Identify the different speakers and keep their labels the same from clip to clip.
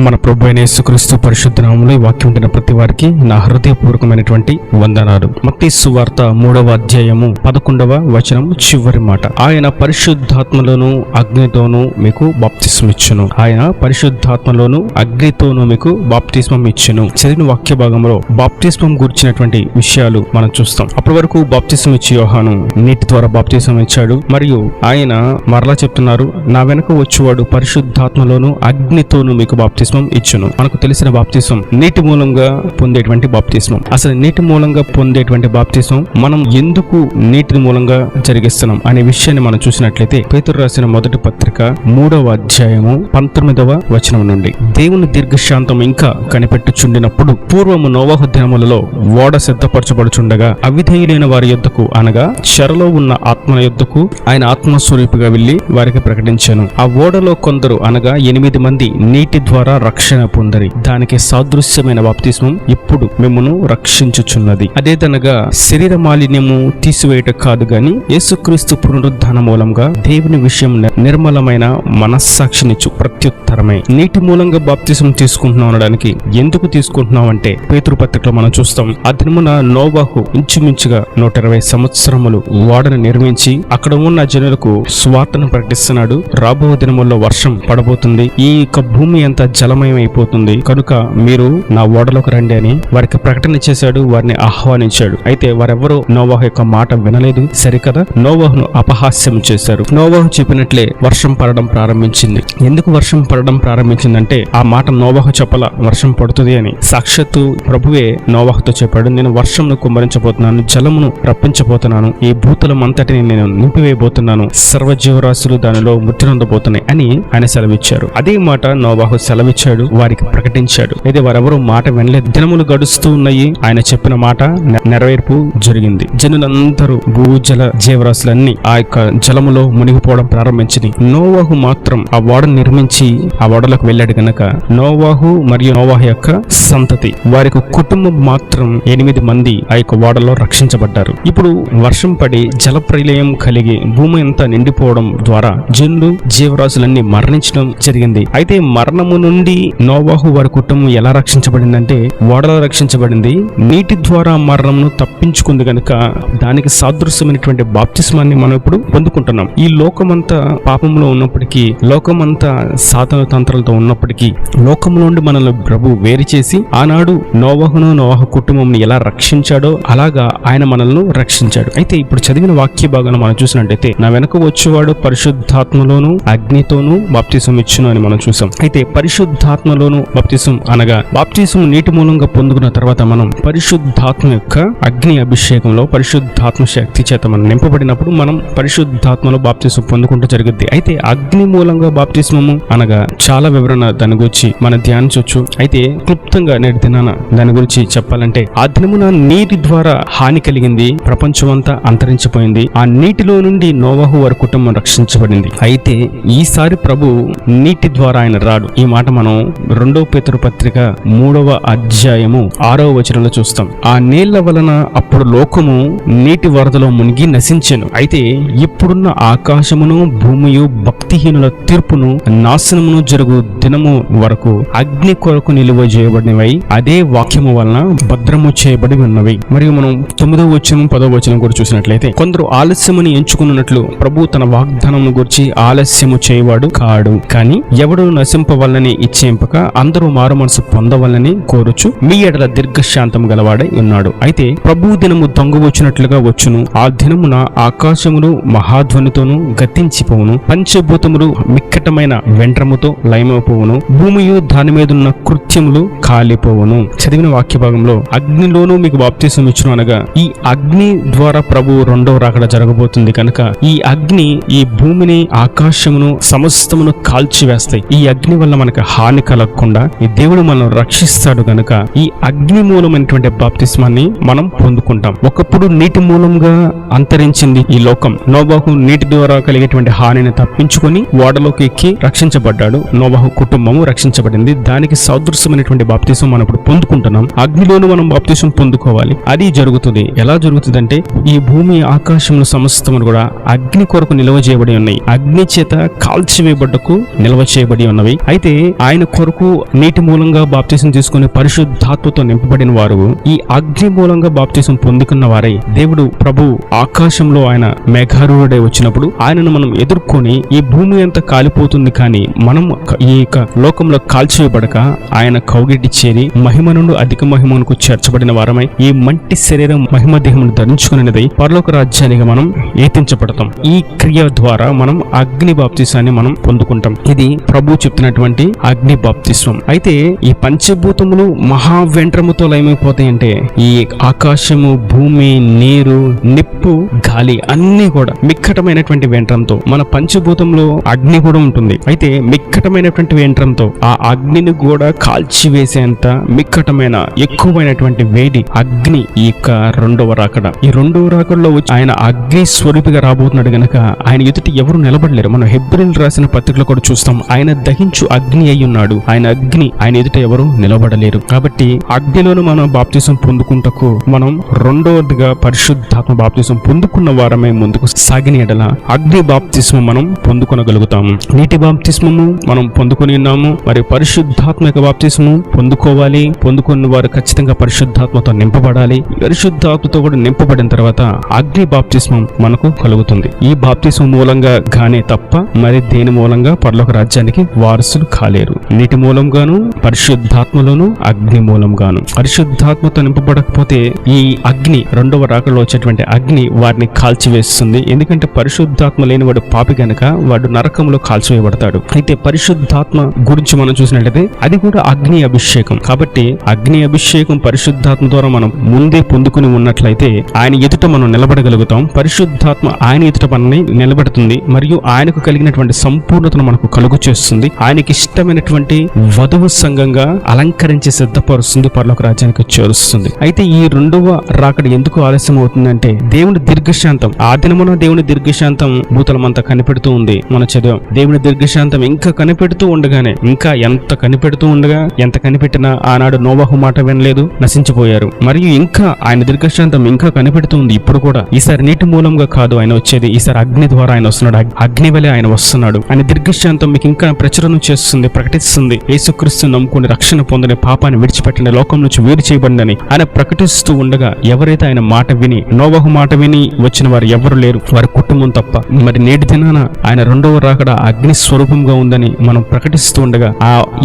Speaker 1: మన ప్రభు అయిన యేసుక్రీస్తు పరిశుద్ధ నామములో ఈ వాక్యం వింటున్న ప్రతి వారికి నా హృదయపూర్వకమైనటువంటి వందనాలు. మత్తయి సువార్త 3వ అధ్యాయము 11వ వచనం చివరి మాట. ఆయన పరిశుద్ధాత్మలోను అగ్నితోనూ మీకు బాప్తిస్మం ఇచ్చును. ఆయన పరిశుద్ధాత్మలోను అగ్నితోనూ మీకు బాప్తిస్మం ఇచ్చును. చదివిన వాక్య భాగంలో బాప్తిస్మం గురించినటువంటి విషయాలు మనం చూస్తాం. అప్పటి వరకు బాప్తిస్మం ఇచ్చి యోహాను నీటి ద్వారా బాప్తిస్మం ఇచ్చాడు. మరియు ఆయన మరలా చెప్తున్నారు, నా వెనక వచ్చేవాడు పరిశుద్ధాత్మలోను అగ్నితోనూ మీకు బాప్తిస్మం ఇచ్చును. మనకు తెలిసిన బాప్తిస్మం నీటి మూలంగా పొందేటువంటి బాప్తిస్మం. అసలు నీటి మూలంగా పొందేటువంటి బాప్తిస్మం మనం ఎందుకు నీటి మూలంగా జరిగిస్తున్నాం అనే విషయాన్ని మనం చూసినట్లయితే పేతురు రాసిన మొదటి పత్రిక 3వ అధ్యాయము 19వ వచనం నుండి, దేవుని దీర్ఘశాంతం ఇంకా కనిపెట్టుచుండినప్పుడు పూర్వము నోవహు దినములలో ఓడ సిద్ధపరచబడుచుండగా అవిధేయులైన వారి యొద్దకు అనగా చెరలో ఉన్న ఆత్మల యొద్దకు ఆయన ఆత్మస్వరూపిగా వెళ్లి వారికి ప్రకటించాను. ఆ ఓడలో కొందరు అనగా 8 మంది నీటి ద్వారా రక్షణ పొందరి. దానికి సాదృశ్యమైన బాప్తిస్మం ఇప్పుడు మిమ్మును రక్షించుచున్నది. అదేదనగా శరీర మాలిన్యము తీసివేయట కాదు గాని యేసుక్రీస్తు పునరుద్ధాన మూలంగా దేవుని విషయం నిర్మలమైన మనస్సాక్షినిచ్చు ప్రత్యుత్తరమే. నీటి మూలంగా బాప్తిస్మం తీసుకుంటున్నాం అనడానికి ఎందుకు తీసుకుంటున్నాం అంటే పేతురు పత్రికలో మనం చూస్తాం. ఆ దినమున నోవహు ఇంచుమించుగా 120 సంవత్సరములు ఓడను నిర్మించి అక్కడ ఉన్న జనులకు సువార్తను ప్రకటిస్తున్నాడు. రాబో దినముల్లో వర్షం పడబోతుంది, ఈ భూమి అంతా జలమయం అయిపోతుంది, కనుక మీరు నా ఓడలోకి రండి అని వారికి ప్రకటన చేశాడు. వారిని ఆహ్వానించాడు. అయితే వారెవరూ నోవహు యొక్క మాట వినలేదు. సరికదా, నోవహును అపహాస్యం చేశారు. నోవహు చెప్పినట్లే వర్షం పడడం ప్రారంభించింది. ఎందుకు వర్షం పడడం ప్రారంభించిందంటే ఆ మాట నోవహు చెప్పల వర్షం పడుతుంది అని. సాక్షాత్తు ప్రభువే నోవహుతో చెప్పాడు, నేను వర్షంను కుమ్మరించబోతున్నాను, జలమును రప్పించబోతున్నాను, ఈ భూతలం అంతటిని నేను నింపివేయబోతున్నాను, సర్వజీవరాశులు దానిలో మృత్యునొందబోతున్నాయి అని ఆయన సెలవిచ్చారు. అదే మాట నోవహు సెలవిచ్చాడు, వారికి ప్రకటించాడు. అయితే వారెవరూ మాట వినలేదు. దినములు గడుస్తూ ఉన్నాయి. ఆయన చెప్పిన మాట నెరవేర్పు జరిగింది. జనులందరూ భూజల జీవరాశులన్నీ ఆ యొక్క జలములో మునిగిపోవడం ప్రారంభించింది. నోవహు మాత్రం ఆ ఓడను నిర్మించి ఆ ఓడలోకి వెళ్ళాడు గనక నోవహు మరియు నోవహు యొక్క సంతతి వారికి కుటుంబం మాత్రం 8 మంది ఆ యొక్క ఓడలో రక్షించబడ్డారు. ఇప్పుడు వర్షం పడి జల ప్రళయం కలిగి భూమి అంతా నిండిపోవడం ద్వారా జనులు జీవరాశులన్నీ మరణించడం జరిగింది. అయితే మరణము నుండి నోవహు వారి కుటుంబం ఎలా రక్షించబడిందంటే ఓడలో రక్షించబడింది. నీటి ద్వారా మరణమును తప్పించుకుంది కనుక దానికి సాదృశ్యమైనటువంటి బాప్తిస్మాన్ని మనం ఇప్పుడు పొందుకుంటున్నాం. ఈ లోకమంతా పాపంలో ఉన్నప్పటికీ, లోకమంతా సాతాను తంత్రాలతో ఉన్నప్పటికీ, లోకం నుండి మనల్ని ప్రభు వేరు చేసి ఆనాడు నోవహు కుటుంబం ఎలా రక్షించాడో అలాగా ఆయన మనల్ని రక్షించాడు. అయితే ఇప్పుడు చదివిన వాక్య భాగాన్ని మనం చూసినట్టయితే నా వెనక వచ్చేవాడు పరిశుద్ధాత్మలోను అగ్నితోనూ బాప్తిస్మం ఇచ్చును అని మనం చూసాం. అయితే పరిశుద్ధాత్మలోను బాప్తిస్మం అనగా బాప్తిస్మం నీటి మూలంగా పొందుకున్న తర్వాత మనం పరిశుద్ధాత్మ యొక్క అగ్ని అభిషేకంలో పరిశుద్ధాత్మ శక్తి చేత మనం నింపబడినప్పుడు మనం పరిశుద్ధాత్మలో బాప్తిస్మం పొందుకుంటూ జరుగుద్ది. అయితే అగ్ని మూలంగా బాప్తిస్మము అనగా చాలా వివరణ దాని గురించి మనం ధ్యానించవచ్చు. అయితే క్లుప్తంగా నేటి దినాన దాని గురించి చెప్పాలంటే ఆ దినమున నీటి ద్వారా హాని కలిగింది, ప్రపంచమంతా అంతరించిపోయింది. ఆ నీటిలో నుండి నోవహు వారి కుటుంబం రక్షించబడింది. అయితే ఈసారి ప్రభు నీటి ద్వారా ఆయన రాడు. ఈ మాట మనం 2వ పేతురు పత్రిక 3వ అధ్యాయము 6వ వచనంలో చూస్తాం. ఆ నీళ్ల వలన అప్పుడు లోకము నీటి వరదలో మునిగి నశించెను. అయితే ఇప్పుడున్న ఆకాశమును భూమియు భక్తిహీనుల తీర్పును నాశనమును జరుగు దినము వరకు అగ్ని కొరకు నిలువ చేయబడినవై అదే వాక్యము వలన భద్రము చేయబడి ఉన్నవి. మరియు మనం 9వ వచనం 10వ వచనం కూడా చూసినట్లయితే కొందరు ఆలస్యముని ఎంచుకున్నట్లు ప్రభు తన వాగ్దానమును గురించి ఆలస్యము చేయవాడు కాడు, కానీ ఎవడు నశింపవలనని ఇచ్చేంపక అందరూ మారు మనసు పొందవలనని కోరుచు మీ ఎడల దీర్ఘశాంతం గలవాడై ఉన్నాడు. అయితే ప్రభు దినము దొంగ వచ్చినట్లుగా వచ్చును. ఆ దినమున ఆకాశములు మహాధ్వనితోను గతించిపోవును, పంచభూతములు మిక్కటమైన వెంట్రముతో లయమైపోవును, భూమియు దాని మీదున్న కృత్యములు కాలిపోవును. చదివిన వాక్య భాగంలో అగ్నిలోనూ మీకు బాప్తిస్మం ఇచ్చును అనగా ఈ అగ్ని ద్వారా ప్రభు రెండవ రాకడ జరగబోతుంది కనుక ఈ అగ్ని ఈ భూమిని ఆకాశమును సమస్తమును కాల్చివేస్తాయి. ఈ అగ్ని వల్ల మనకు హాని కలగకుండా ఈ దేవుడు మనం రక్షిస్తాడు గనుక ఈ అగ్ని మూలమైనటువంటి బాప్తిస్మాన్ని మనం పొందుకుంటాం. ఒకప్పుడు నీటి మూలంగా అంతరించింది ఈ లోకం. నోవహు నీటి ద్వారా కలిగేటువంటి హానిని తప్పించుకొని ఓడలోకి ఎక్కి రక్షించబడ్డాడు. నోవహు కుటుంబము రక్షించబడింది. దానికి సాదృశ్యమైనటువంటి బాప్తిస్మం మనం ఇప్పుడు పొందుకుంటున్నాం. అగ్నిలోను మనం బాప్తిస్మం పొందుకోవాలి. అది జరుగుతుంది. ఎలా జరుగుతుంది ఏమంటుందంటే ఈ భూమి ఆకాశంలో సమస్తమును కూడా అగ్ని కొరకు నిల్వ చేయబడి ఉన్నాయి, అగ్ని చేత కాల్చివేయబడ్డకు నిల్వ చేయబడి ఉన్నవి. అయితే ఆయన కొరకు నీటి మూలంగా బాప్తిసం తీసుకుని పరిశుద్ధాత్మతో నింపబడిన వారు ఈ అగ్ని మూలంగా బాప్తిసం పొందుకున్న వారై దేవుడు ప్రభు ఆకాశంలో ఆయన మేఘారూఢుడై వచ్చినప్పుడు ఆయనను మనం ఎదుర్కొని ఈ భూమి అంతా కాలిపోతుంది, కానీ మనం ఈ లోకంలో కాల్చివేయబడక ఆయన కౌగిటి చేరి మహిమ నుండి అధిక మహిమకు చేర్చబడిన వారమై ఈ మంటి శరీరం మహిమ దేహమును ధరించుకునేది పరలోక రాజ్యానికి మనం ఏతించబడతాం. ఈ క్రియ ద్వారా మనం అగ్ని బాప్తిసాన్ని మనం పొందుకుంటాం. ఇది ప్రభు చెప్తున్నటువంటి అగ్ని బాప్తిస్వం. అయితే ఈ పంచభూతములు మహావెంట్రముతో లయమైపోతాయంటే ఈ ఆకాశము, భూమి, నీరు, నిప్పు, గాలి అన్ని కూడా మిక్కటమైనటువంటి వెంట్రంతో, మన పంచభూతంలో అగ్ని కూడా ఉంటుంది. అయితే మిక్కటమైనటువంటి వెంట్రంతో ఆ అగ్నిని కూడా కాల్చివేసేంత మిక్కటమైన ఎక్కువైనటువంటి వేడి అగ్ని ఈ యొక్క రెండవ రాకడ. ఈ రెండవ రాకడలో వచ్చి ఆయన అగ్ని స్వరూపిగా రాబోతున్నాడు గనక ఆయన ఎదుటి ఎవరు నిలబడలేరు. మనం హెబ్రీయులు రాసిన పత్రికలో కూడా చూస్తాం, ఆయన దహించు అగ్ని అయి ఉన్నాడు. ఆయన అగ్ని, ఆయన ఎదుట ఎవరు నిలబడలేరు. కాబట్టి అగ్నిలోను మనం బాప్తిసం పొందుకుంటకు మనం రెండవదిగా పరిశుద్ధాత్మ బాప్తిసం పొందుకున్న వారమే ముందుకు సాగిన ఎడల అగ్ని బాప్తిస్మం మనం పొందుకొనగలుగుతాము. నీటి బాప్తిస్మము మనం పొందుకొని ఉన్నాము, మరి పరిశుద్ధాత్మ యొక్క బాప్తిస్మము పొందుకోవాలి. పొందుకున్న వారు ఖచ్చితంగా పరిశుద్ధాత్మతో నింపబడాలి. పరిశుద్ధాత్మతో కూడా నింపబడిన తర్వాత అగ్ని బాప్తిస్మం మనకు కలుగుతుంది. ఈ బాప్తిస్మం మూలంగా గానే తప్ప మరి దేని మూలంగా పరలోక రాజ్యానికి వారసులు కాలేరు. నీటి మూలంగాను, పరిశుద్ధాత్మలోను, అగ్ని మూలంగాను. పరిశుద్ధాత్మతో నింపబడకపోతే ఈ అగ్ని, రెండవ రాకడలో వచ్చేటువంటి అగ్ని వారిని కాల్చివేస్తుంది. ఎందుకంటే పరిశుద్ధాత్మ లేని వాడు పాపి గనక వాడు నరకంలో కాల్చివేయబడతాడు. అయితే పరిశుద్ధాత్మ గురించి మనం చూసినట్లయితే అది కూడా అగ్ని అభిషేకం. కాబట్టి అగ్ని అభిషేకం పరిశుద్ధాత్మ ద్వారా మనం ముందే పొందుకుని ఉన్నట్లయితే ఆయన ఎదుట మనం నిలబడగలుగుతాం. పరిశుద్ధాత్మ ఆయన ఎదుట మనల్ని నిలబెడుతుంది మరియు ఆయనకు కలిగినటువంటి సంపూర్ణతను మనకు కలుగు చేస్తుంది. ఆయనకి ఇష్టమైనటువంటి వధువు సంఘంగా అలంకరించి సిద్ధపరుస్తుంది, పరలోక రాజ్యానికి చేరుస్తుంది. అయితే ఈ రెండవ రాకడ ఎందుకు ఆలస్యం అవుతుందంటే దేవుని దీర్ఘశాంతం. ఆ దినమున దేవుని దీర్ఘశాంతం భూతలమంతా కనిపెడుతూ ఉంది. మనం చదివాం, దేవుని దీర్ఘశాంతం ఇంకా కనిపెడుతూ ఉండగానే, ఇంకా ఎంత కనిపెట్టినా ఆనాడు నోవహు మాట వినలేదు, నశించిపోయారు. మరియు ఇంకా ఆయన దీర్ఘశాంతం ఇంకా కనిపెడుతూ ఉంది ఇప్పుడు కూడా. ఈసారి నీటి మూలంగా కాదు ఆయన వచ్చేది, ఈసారి అగ్ని ద్వారా ఆయన వస్తున్నాడు. అగ్ని వలె ఆయన వస్తున్నాడు. ఆయన దీర్ఘశాంతం మీకు ఇంకా ప్రచురణ చేస్తుంది, ప్రకటిస్తుంది. యేసుక్రీస్తును నమ్ముకుని రక్షణ పొందని, పాపాన్ని విడిచిపెట్టిన, లోకం నుంచి వేరు చేయబడిందని ఆయన ప్రకటిస్తూ ఉండగా ఎవరైతే ఆయన మాట విని, నోవహు మాట విని వచ్చిన వారు ఎవరు లేరు, వారి కుటుంబం తప్ప. మరి నేటి దినాన ఆయన రెండవ రాకడ అగ్ని స్వరూపంగా ఉందని మనం ప్రకటిస్తూ ఉండగా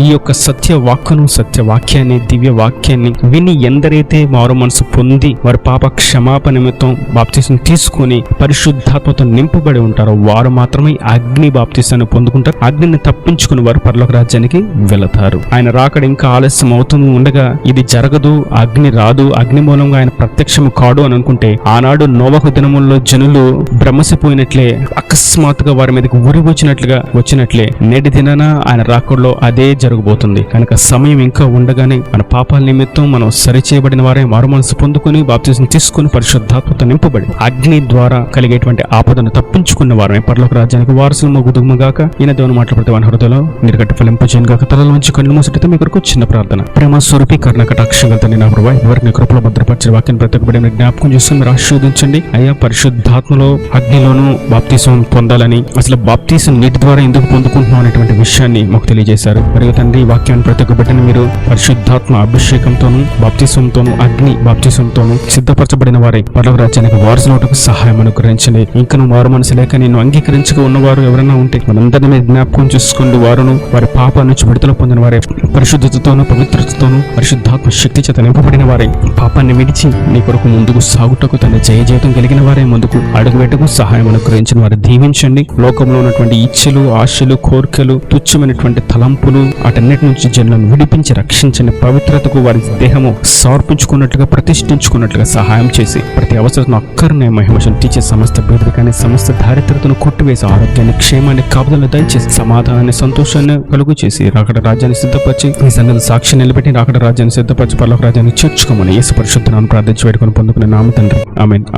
Speaker 1: ఈ యొక్క సత్యవాక్యాన్ని, దివ్య వాక్యాన్ని విని ఎందరైతే మారు మనసు పొంది వారి పాప క్షమాపణ నిమిత్తం బాప్తిసం తీసుకుని పరిశుద్ధాత్మతో నింపబడి ఉంటారో వారు మాత్రమే అగ్ని బాప్తిసాన్ని పొందుకుంటారు. అగ్నిని తప్పించుకుని వారు పరలోక రాజ్యానికి వెళతారు. ఆయన రాకడ ఇంకా ఆలస్యం అవుతూ ఉండగా ఇది జరగదు, అగ్ని రాదు, అగ్ని మూలంగా ఆయన ప్రత్యక్షము కాడు అని అనుకుంటే ఆనాడు నోవహు దినముల్లో జనులు భ్రమసిపోయినట్లే, అకస్మాత్తుగా వారి మీదకి ఉరి వచ్చినట్లే నేటి దినాన ఆయన రాకడలో అదే జరగబోతుంది. కనుక సమయం ఇంకా ఉండగానే మన పాపాల నిమిత్తం మనం సరిచేయబడిన వారే మారు మనసు పొందుకుని బాప్తిసం తీసుకుని పరిశుద్ధాత్మతో నింపబడి అగ్ని ద్వారా కలిగేటువంటి ఆపదను తప్పించుకున్న వారమే పరలోక రాజ్యానికి వారసులు మగుదుమగాక. ఈయన దేవుని మాట్లాడితే వారి హృదయంలో నిరగట్టు ఫలింపజేయను గాక. తలలోంచి కళ్ళు మూసితే మీ కొరకు చిన్న ప్రార్థన. ప్రేమ స్వరూపి కర్ణకటాక్షంగా తండ్రి నా ప్రభు, ఎవరికి నీ కృపలో భద్రపరిచిన వాక్యాన్ని ప్రతి ఒక్కటి జ్ఞాపకం చేసుకుని మీరు ఆశీర్వదించండి అయ్యా. పరిశుద్ధాత్మలో అగ్నిలోను బాప్తిసం పొందాలని, అసలు బాప్తిసం నీటి ద్వారా ఎందుకు పొందుకుంటున్నాం అనేటువంటి విషయాన్ని మాకు తెలియజేశారు. మరియు తండ్రి ఈ వాక్యాన్ని ప్రతి ఒక్క బిడ్డని మీరు పరిశుద్ధాత్మ అభిషేకంతోను, బాప్తిసంతోను, అగ్ని బాప్తిసంతోను సిద్ధపరచబడిన వారే పరలోక రాజ్యానికి వారసులవుటకు సహాయం అనుగ్రహించండి. ఇంకా నువ్వు మారు మనసు లేక నేను అంగీకరించక ఉన్నవారు ఎవరైనా ఉంటే మనందరినీ మీరు జ్ఞాపకం చేసుకోండి. వారును వారి పాప నుంచి విడుదల పొందిన వారే, పరిశుద్ధతతోను, పవిత్రతతోను, పరిశుద్ధాత్మ శక్తి చేత నింపబడిన వారే, పాపాన్ని విడిచి నీ కొరకు ముందుకు సాగుటకు తన జయజీవితం కలిగిన వారే ముందుకు అడుగుపెట్టకు సహాయం అనుగ్రహించిన వారు దీవించండి. లోకంలో ఉన్నటువంటి ఇచ్చలు, ఆశలు, కోరికలు, తుచ్చమైనటువంటి తలంపులు వాటన్నిటి నుంచి జనులను విడిపించి రక్షించండి. పవిత్రతకు వారి దేహము సమర్పించుకున్నట్లుగా, ప్రతిష్ఠించుకున్నట్లుగా సహాయం చేసి ప్రతి అవసరం అక్కరనే మహిమను తీర్చే సమస్త పేదరికాన్ని, సమస్త దారిద్రతను కొట్టివేసి ఆరోగ్యాన్ని, క్షేమాన్ని, కాపుదలను దయచేసి సమాధానాన్ని, సంతోషాన్ని కలుగు చేసి రాకడ రాజ్యాన్ని సిద్ధపరిచి ఈ సన్నది సాక్షి నిలబెట్టి రాకడ రాజ్యాన్ని సిద్ధపరిచి పరలోక రాజ్యాన్ని చేర్చుకోమని యేసు పరిశుద్ధ నామమున ప్రార్థించి వేడుకొని పొందుకునే నామ తండ్రి.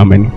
Speaker 1: ఆమేన్.